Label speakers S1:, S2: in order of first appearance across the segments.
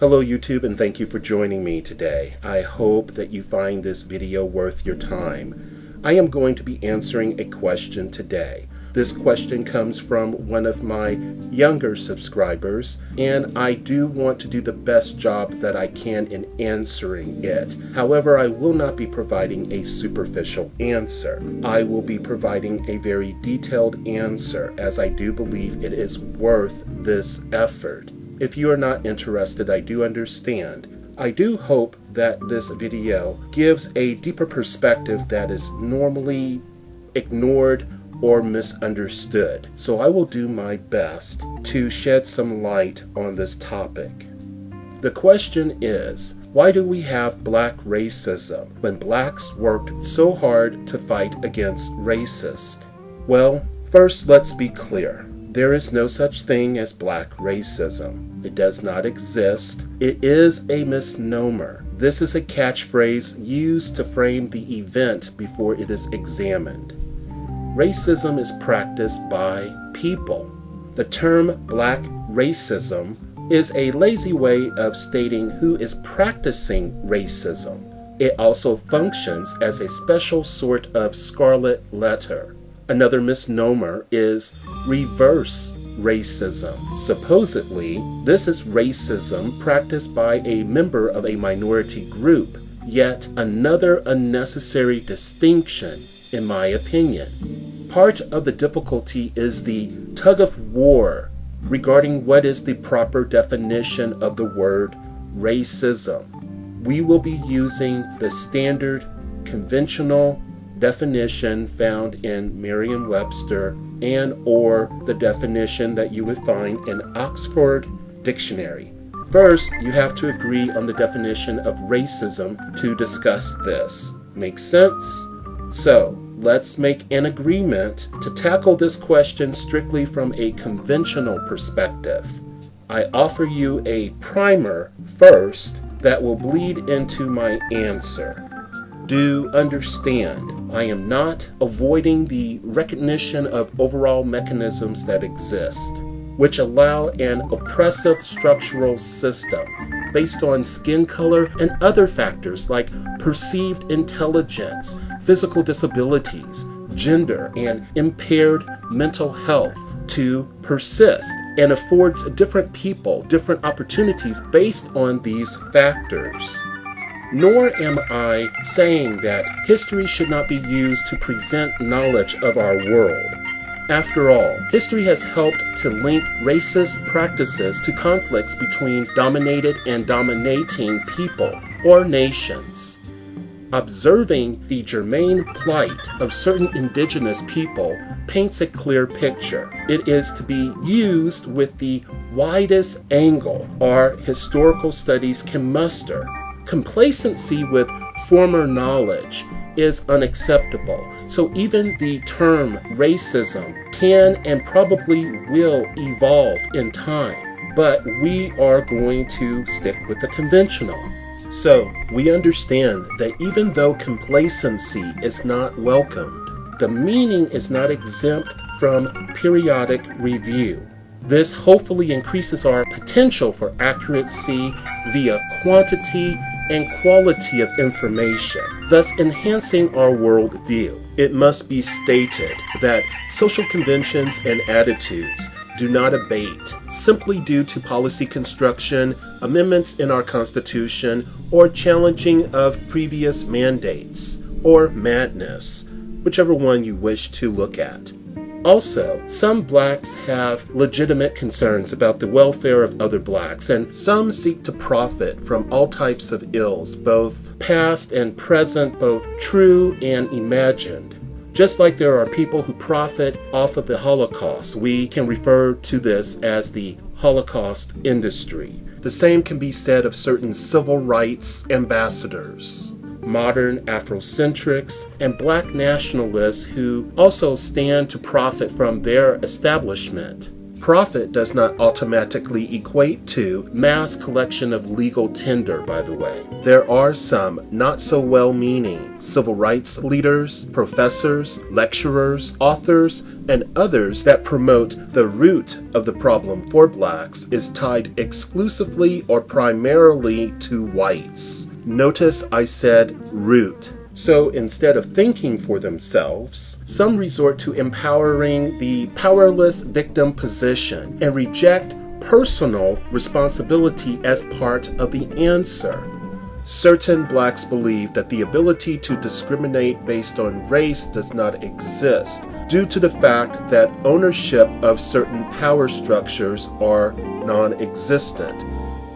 S1: Hello YouTube, and thank you for joining me today. I hope that you find this video worth your time. I am going to be answering a question today. This question comes from one of my younger subscribers, and I do want to do the best job that I can in answering it. However, I will not be providing a superficial answer. I will be providing a very detailed answer, as I do believe it is worth this effort. If you are not interested, I do understand. I do hope that this video gives a deeper perspective that is normally ignored or misunderstood. So I will do my best to shed some light on this topic. The question is, why do we have black racism when blacks worked so hard to fight against racists? Well, first let's be clear. There is no such thing as black racism. It does not exist. It is a misnomer. This is a catchphrase used to frame the event before it is examined. Racism is practiced by people. The term black racism is a lazy way of stating who is practicing racism. It also functions as a special sort of scarlet letter. Another misnomer is reverse racism. Supposedly, this is racism practiced by a member of a minority group, yet another unnecessary distinction, in my opinion. Part of the difficulty is the tug of war regarding what is the proper definition of the word racism. We will be using the standard conventional definition found in Merriam Webster and or the definition that you would find in Oxford Dictionary. First, you have to agree on the definition of racism to discuss this. Make sense? So, let's make an agreement to tackle this question strictly from a conventional perspective. I offer you a primer first that will bleed into my answer. Do understand, I am not avoiding the recognition of overall mechanisms that exist, which allow an oppressive structural system based on skin color and other factors like perceived intelligence, physical disabilities, gender, and impaired mental health to persist and affords different people different opportunities based on these factors. Nor am I saying that history should not be used to present knowledge of our world. After all, history has helped to link racist practices to conflicts between dominated and dominating people or nations. Observing the germane plight of certain indigenous people paints a clear picture. It is to be used with the widest angle our historical studies can muster. Complacency with former knowledge is unacceptable, so even the term racism can and probably will evolve in time, but we are going to stick with the conventional. So we understand that even though complacency is not welcomed, the meaning is not exempt from periodic review. This hopefully increases our potential for accuracy via quantity and quality of information, thus enhancing our worldview. It must be stated that social conventions and attitudes do not abate simply due to policy construction, amendments in our Constitution, or challenging of previous mandates, or madness, whichever one you wish to look at. Also, some blacks have legitimate concerns about the welfare of other blacks, and some seek to profit from all types of ills, both past and present, both true and imagined. Just like there are people who profit off of the Holocaust, we can refer to this as the Holocaust industry. The same can be said of certain civil rights ambassadors, modern Afrocentrics, and black nationalists who also stand to profit from their establishment. Profit does not automatically equate to mass collection of legal tender, by the way. There are some not so well-meaning civil rights leaders, professors, lecturers, authors, and others that promote the root of the problem for blacks is tied exclusively or primarily to whites. Notice I said root. So instead of thinking for themselves, some resort to empowering the powerless victim position and reject personal responsibility as part of the answer. Certain blacks believe that the ability to discriminate based on race does not exist due to the fact that ownership of certain power structures are non-existent.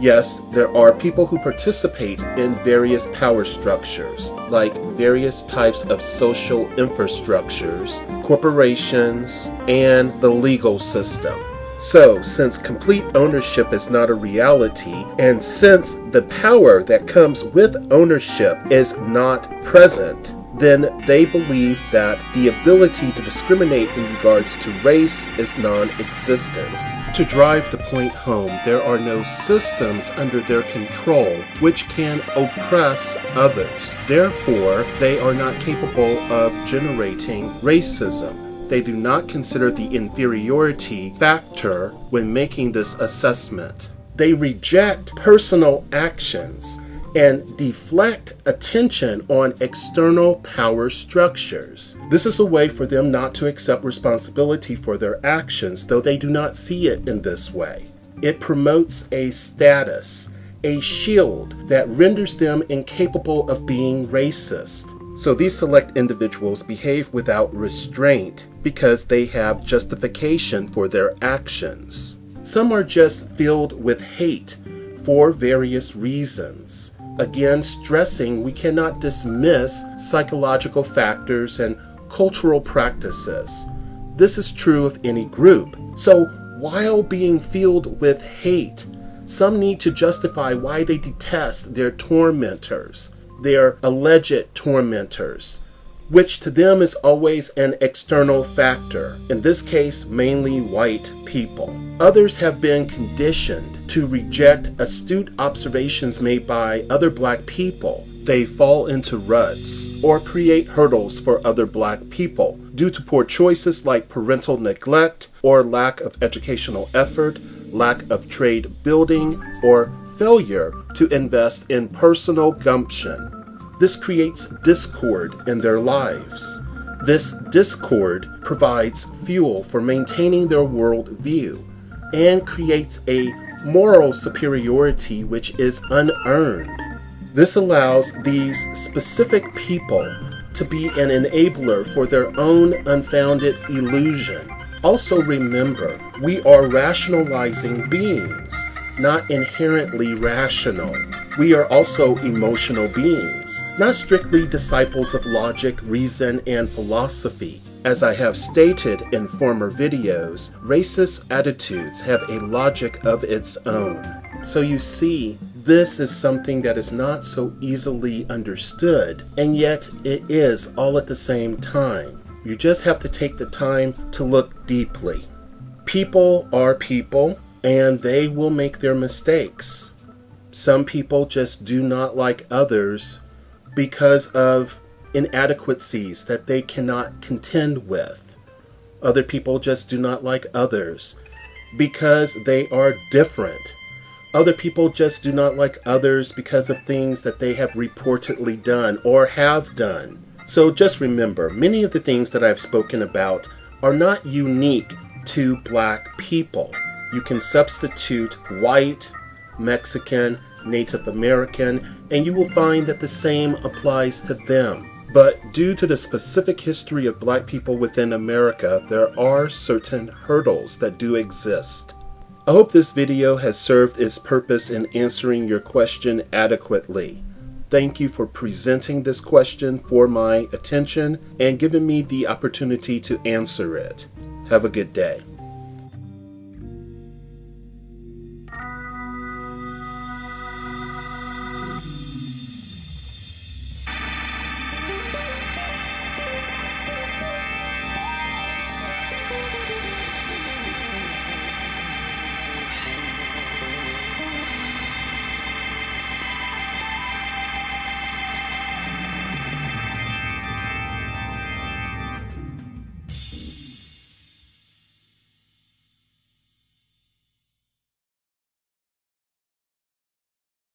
S1: Yes, there are people who participate in various power structures, like various types of social infrastructures, corporations, and the legal system. So, since complete ownership is not a reality, and since the power that comes with ownership is not present, then they believe that the ability to discriminate in regards to race is non-existent. To drive the point home, there are no systems under their control which can oppress others. Therefore, they are not capable of generating racism. They do not consider the inferiority factor when making this assessment. They reject personal actions and deflect attention on external power structures. This is a way for them not to accept responsibility for their actions, though they do not see it in this way. It promotes a status, a shield that renders them incapable of being racist. So these select individuals behave without restraint because they have justification for their actions. Some are just filled with hate for various reasons. Again, stressing we cannot dismiss psychological factors and cultural practices. This is true of any group. So while being filled with hate, some need to justify why they detest their tormentors, their alleged tormentors, which to them is always an external factor, in this case mainly white people. Others have been conditioned to reject astute observations made by other black people. They fall into ruts or create hurdles for other black people due to poor choices like parental neglect or lack of educational effort, lack of trade building, or failure to invest in personal gumption. This creates discord in their lives. This discord provides fuel for maintaining their worldview and creates a moral superiority which is unearned. This allows these specific people to be an enabler for their own unfounded illusion. Also remember, we are rationalizing beings, not inherently rational. We are also emotional beings, not strictly disciples of logic, reason, and philosophy. As I have stated in former videos, racist attitudes have a logic of its own. So you see, this is something that is not so easily understood, and yet it is all at the same time. You just have to take the time to look deeply. People are people, and they will make their mistakes. Some people just do not like others because of inadequacies that they cannot contend with. Other people just do not like others because they are different. Other people just do not like others because of things that they have reportedly done or have done. So just remember, many of the things that I've spoken about are not unique to black people. You can substitute white, Mexican, Native American, and you will find that the same applies to them. But due to the specific history of black people within America, there are certain hurdles that do exist. I hope this video has served its purpose in answering your question adequately. Thank you for presenting this question for my attention and giving me the opportunity to answer it. Have a good day.